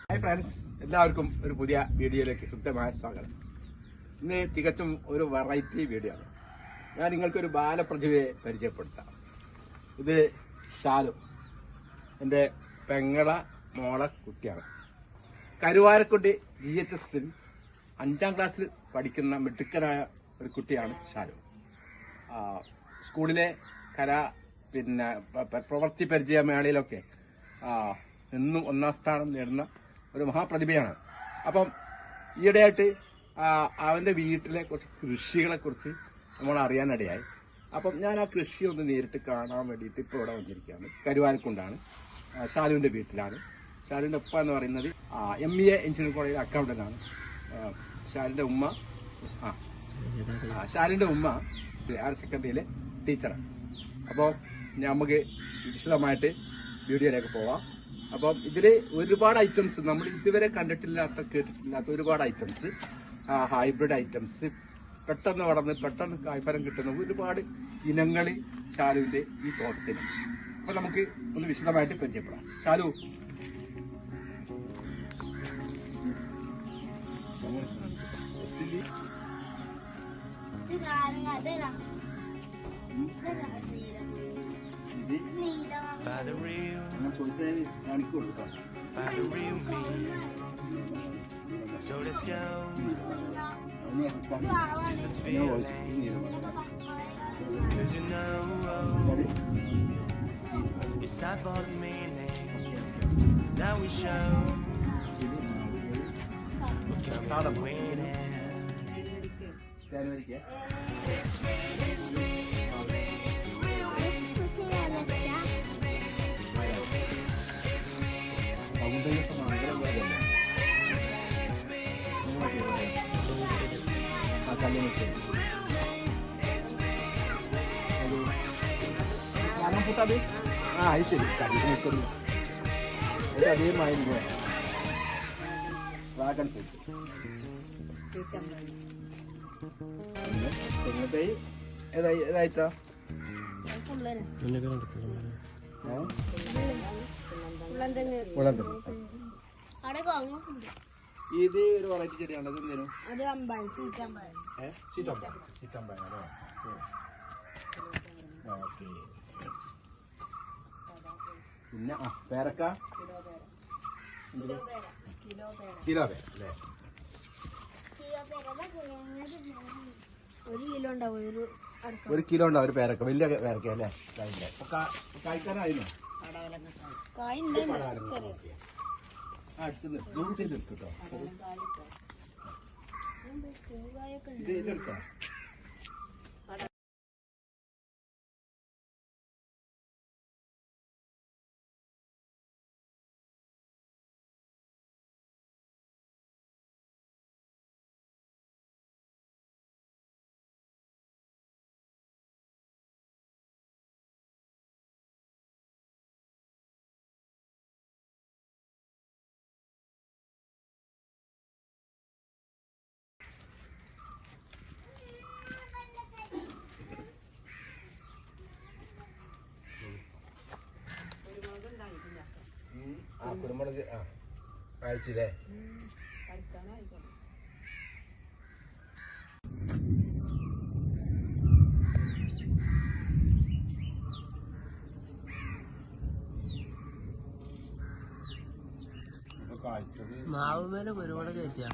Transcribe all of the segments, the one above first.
Hi friends, എല്ലാവർക്കും ഒരു പുതിയ വീഡിയോയിലേക്ക് കൃത്യമായ സ്വാഗതം. ഇന്ന് തികച്ചും ഒരു വെറൈറ്റി വീഡിയോ ആണ്. ഞാൻ നിങ്ങൾക്കൊരു ബാലപ്രതിഭയെ പരിചയപ്പെടുത്താം. ഇത് ഷാലു, എൻ്റെ പെങ്ങള മോളെ കുട്ടിയാണ്. കരുവാരക്കുണ്ടി GHS ൽ 5ാം ക്ലാസ്സിൽ പഠിക്കുന്ന മിടുക്കനായ ഒരു കുട്ടിയാണ് ഷാലു. സ്കൂളിലെ പ്രവൃത്തി പരിചയ മേളയിലൊക്കെ എന്നും 1ാം സ്ഥാനം നേടുന്ന ഒരു മഹാപ്രതിഭയാണ്. അപ്പം ഈയിടെയായിട്ട് അവന്റെ വീട്ടിലെ കുറച്ച് കൃഷികളെ കുറിച്ച് നമ്മൾ അറിയാനിടയായി. അപ്പം ഞാൻ ആ കൃഷി ഒന്ന് നേരിട്ട് കാണാൻ വേണ്ടിയിട്ട് ഇപ്പോൾ ഇവിടെ വന്നിരിക്കുകയാണ്. കരുവാരക്കുണ്ടാണ്, ഷാലുവിന്റെ വീട്ടിലാണ്. ഷാലുവിന്റെ ഉപ്പ എന്ന് പറയുന്നത് MBA എഞ്ചിനീയറിംഗ് കോളേജിലെ അക്കൗണ്ടന്റ് ആണ്. ഷാലുവിന്റെ ഉമ്മ ഹയർ സെക്കൻഡറിയിലെ ടീച്ചറാണ്. അപ്പോൾ നമുക്ക് വിശദമായിട്ട് വീഡിയോയിലേക്ക് പോവാം. അപ്പം ഇതില് ഒരുപാട് ഐറ്റംസ്, നമ്മൾ ഇതുവരെ കണ്ടിട്ടില്ലാത്ത കേട്ടിട്ടില്ലാത്ത ഒരുപാട് ഐറ്റംസ്, ഹൈബ്രിഡ് ഐറ്റംസ്, പെട്ടെന്ന് വളർന്ന് പെട്ടെന്ന് കായ്ഫലം കിട്ടുന്ന ഒരുപാട് ഇനങ്ങൾ ഷാലുവിന്റെ ഈ തോട്ടത്തിന്. അപ്പൊ നമുക്ക് ഒന്ന് വിശദമായിട്ട് പരിചയപ്പെടാം. Shalu, So let's go. This is a feeling. Cause you know it's time for the meaning. Now we show we're coming to win it. It's me, it's me, it's me, it's real me. It's me, it's me, it's me, it's real me. It's me, it's me, it's real me. It's me, it's me, it's me, it's real me. അത് ശരി, കടിയിൽ വെച്ചത് അതേമായിരുന്നു. Dragon fruit തെങ്ങത്തൈ ഏതായിട്ടാ? ഇത് ഒരു variety ചെടിയാണ്. ഇത് എന്തേലും സീറ്റമ്പഴം. Okay. പിന്നെ പേരക്ക, കിലോ പേര അല്ലേ? 1 കിലോ ഉണ്ടാവും ഒരു പേരക്ക, വലിയ പേരക്ക അല്ലേ? കായ്ക്കാനായിരുന്നു. അടുത്ത് സൂം ചെയ്ത് എടുക്കട്ടോ. ഇതെടുക്കാം. കുരുമുളക് അയച്ചില്ലേ? മാവുമേലെ കുരുമുളക് കയറ്റിയാ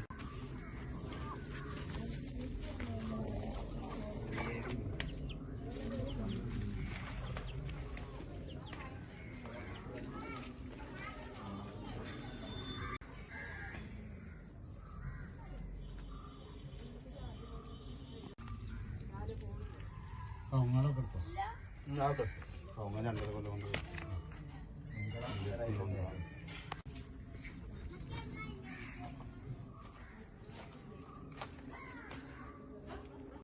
അങ്ങനെ 2 കൊല്ലം കൊണ്ട്